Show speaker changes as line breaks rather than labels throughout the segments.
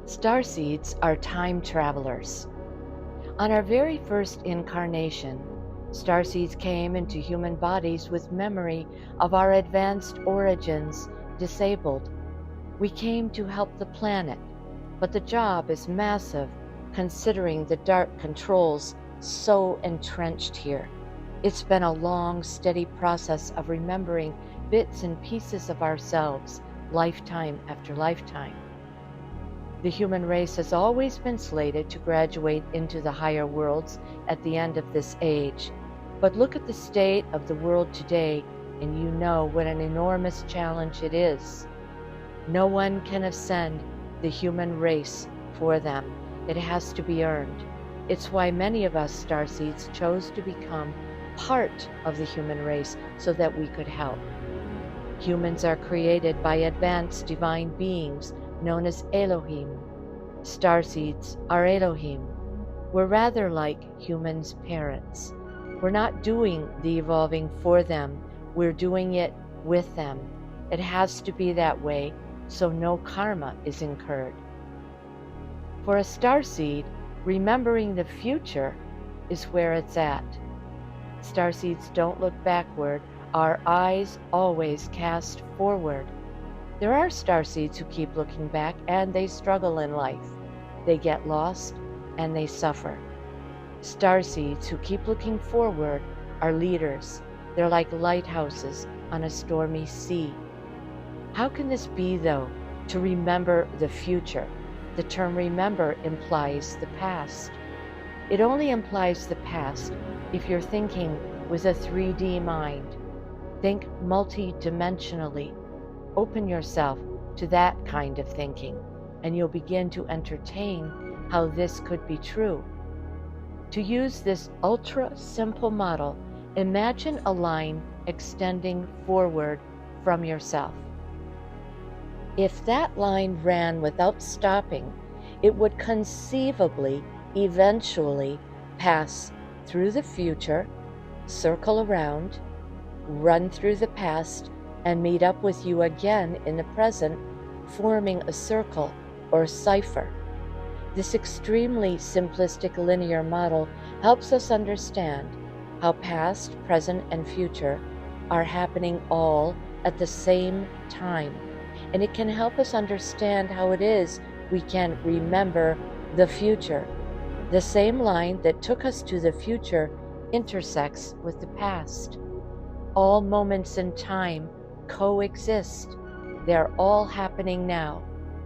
Starseeds are time travelers. On our very first incarnation, starseeds came into human bodies with memory of our advanced origins disabled. We came to help the planet, but the job is massive considering the dark controls so entrenched here. It's been a long, steady process of remembering bits and pieces of ourselves, lifetime after lifetime. The human race has always been slated to graduate into the higher worlds at the end of this age. But look at the state of the world today, and you know what an enormous challenge it is. No one can ascend the human race for them. It has to be earned. It's why many of us starseeds chose to become part of the human race so that we could help. Humans are created by advanced divine beings known as Elohim. Starseeds are Elohim. We're rather like humans' parents. We're not doing the evolving for them, we're doing it with them. It has to be that way so no karma is incurred. For a starseed, remembering the future is where it's at. Starseeds don't look backward, our eyes always cast forward. There are starseeds who keep looking back and they struggle in life. They get lost and they suffer. Starseeds who keep looking forward are leaders. They're like lighthouses on a stormy sea. How can this be, though, to remember the future? The term remember implies the past. It only implies the past if you're thinking with a 3D mind. Think multi-dimensionally. Open yourself to that kind of thinking, and you'll begin to entertain how this could be true. To use this ultra-simple model, imagine a line extending forward from yourself. If that line ran without stopping, it would conceivably, eventually, pass through the future, circle around, run through the past, and meet up with you again in the present, forming a circle or cipher. This extremely simplistic linear model helps us understand how past, present, and future are happening all at the same time, and it can help us understand how it is we can remember the future. The same line that took us to the future intersects with the past. All moments in time coexist. They're all happening now.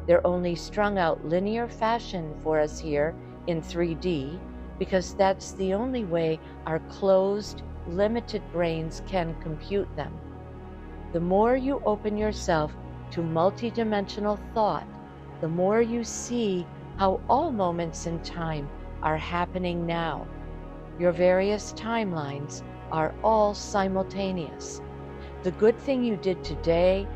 They're only strung out linear fashion for us here in 3D because that's the only way our closed, limited brains can compute them. The more you open yourself to multidimensional thought, the more you see how all moments in time are happening now. Your various timelines are all simultaneous. The good thing you did today,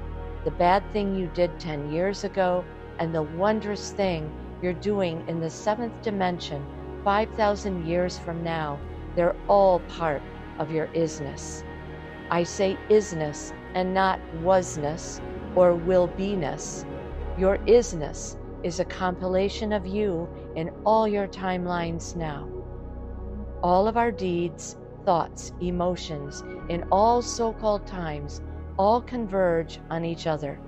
the bad thing you did 10 years ago, and the wondrous thing you're doing in the 7th dimension 5,000 years from now, they're all part of your isness. I say isness and not wasness or will-be-ness. Your isness is a compilation of you in all your timelines now. All of our deeds, thoughts, emotions, in all so-called times, all converge on each other.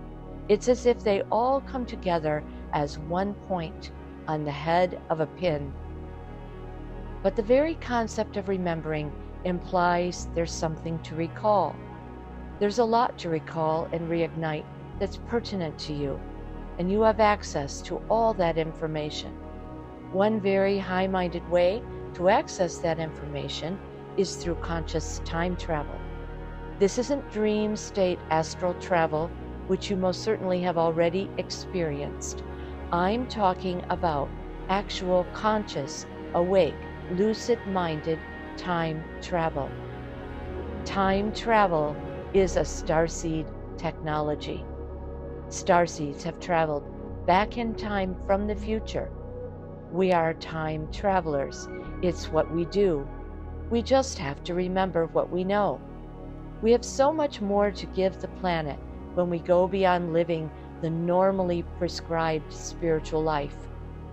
It's as if they all come together as one point on the head of a pin. But the very concept of remembering implies there's something to recall. There's a lot to recall and reignite that's pertinent to you, and you have access to all that information. One very high-minded way to access that information is through conscious time travel. This isn't dream state astral travel, which you most certainly have already experienced. I'm talking about actual conscious, awake, lucid-minded time travel. Time travel is a starseed technology. Starseeds have traveled back in time from the future. We are time travelers. It's what we do. We just have to remember what we know. We have so much more to give the planet when we go beyond living the the normally prescribed spiritual life.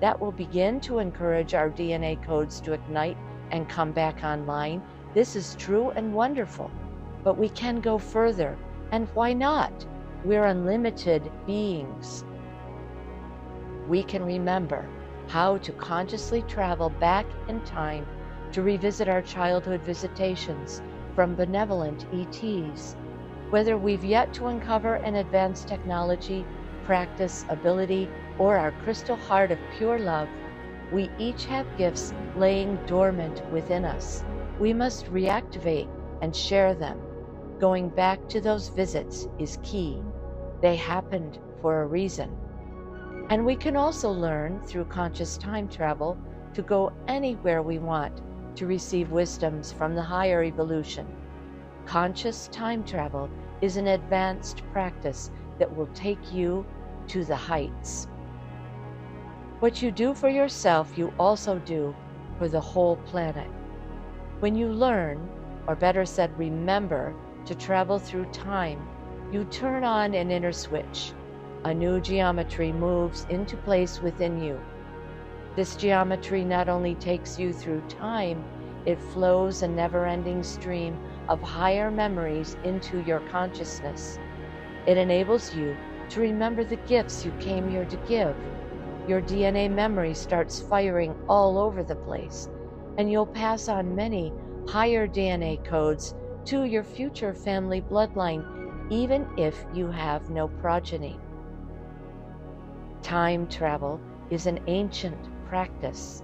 That will begin to encourage our DNA codes to ignite and come back online. This is true and wonderful, but we can go further. And why not? We're unlimited beings. We can remember how to consciously travel back in time to revisit our childhood visitations from benevolent ETs. Whether we've yet to uncover an advanced technology, practice, ability, or our crystal heart of pure love, we each have gifts laying dormant within us. We must reactivate and share them. Going back to those visits is key. They happened for a reason. And we can also learn through conscious time travel to go anywhere we want to receive wisdoms from the higher evolution. Conscious time travel is an advanced practice that will take you to the heights. What you do for yourself, you also do for the whole planet. When you learn, or better said, remember, to travel through time, you turn on an inner switch. A new geometry moves into place within you. This geometry not only takes you through time, it flows a never-ending stream of higher memories into your consciousness. It enables you to remember the gifts you came here to give. Your DNA memory starts firing all over the place, and you'll pass on many higher DNA codes to your future family bloodline, even if you have no progeny. Time travel is an ancient practice.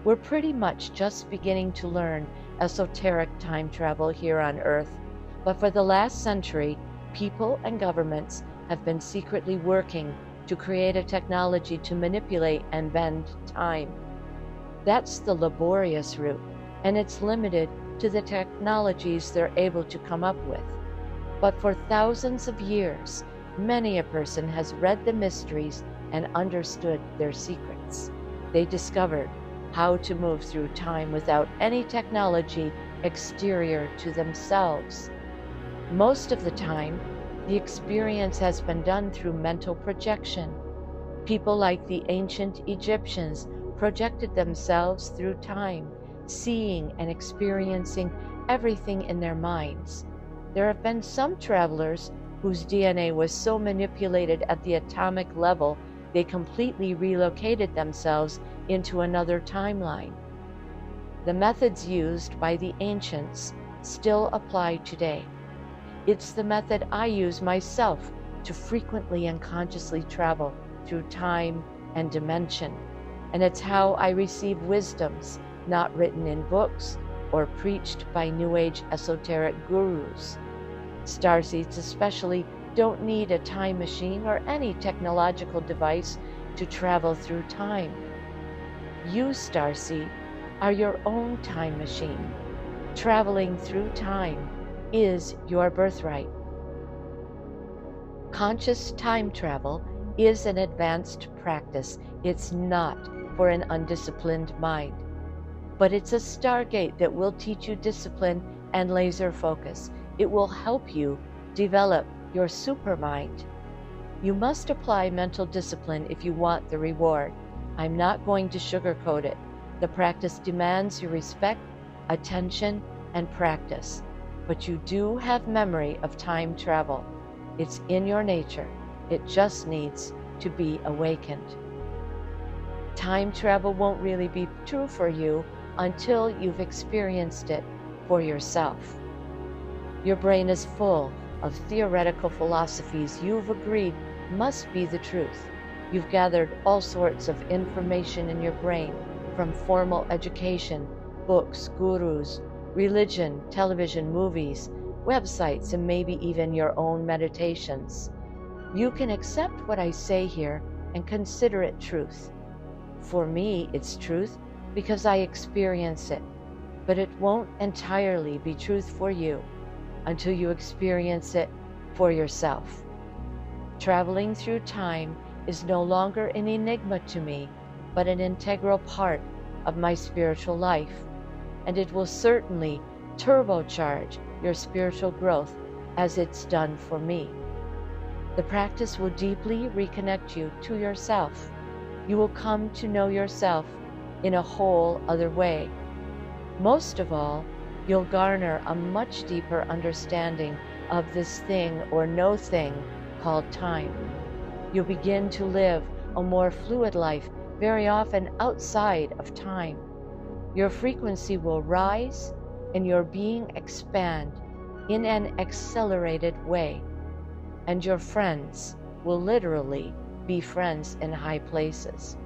We're pretty much just beginning to learn esoteric time travel here on Earth, but for the last century, people and governments have been secretly working to create a technology to manipulate and bend time. That's the laborious route, and it's limited to the technologies they're able to come up with. But for thousands of years, many a person has read the mysteries and understood their secrets. They discovered how to move through time without any technology exterior to themselves. Most of the time, the experience has been done through mental projection. People like the ancient Egyptians projected themselves through time, seeing and experiencing everything in their minds. There have been some travelers whose DNA was so manipulated at the atomic level they completely relocated themselves into another timeline. The methods used by the ancients still apply today. It's the method I use myself to frequently and consciously travel through time and dimension, and it's how I receive wisdoms not written in books or preached by New Age esoteric gurus. Starseeds especially don't need a time machine or any technological device to travel through time. You, Starseed, are your own time machine. Traveling through time is your birthright. Conscious time travel is an advanced practice. It's not for an undisciplined mind, but it's a stargate that will teach you discipline and laser focus. It will help you develop your supermind. You must apply mental discipline if you want the reward. I'm not going to sugarcoat it. The practice demands your respect, attention, and practice. But you do have memory of time travel. It's in your nature. It just needs to be awakened. Time travel won't really be true for you until you've experienced it for yourself. Your brain is full of theoretical philosophies you've agreed must be the truth. You've gathered all sorts of information in your brain from formal education, books, gurus, religion, television, movies, websites, and maybe even your own meditations. You can accept what I say here and consider it truth. For me, it's truth because I experience it, but it won't entirely be truth for you until you experience it for yourself. Traveling through time is no longer an enigma to me, but an integral part of my spiritual life, and it will certainly turbocharge your spiritual growth as it's done for me. The practice will deeply reconnect you to yourself. You will come to know yourself in a whole other way. Most of all, you'll garner a much deeper understanding of this thing or no thing called time. You'll begin to live a more fluid life, very often outside of time. Your frequency will rise and your being expand in an accelerated way. And your friends will literally be friends in high places.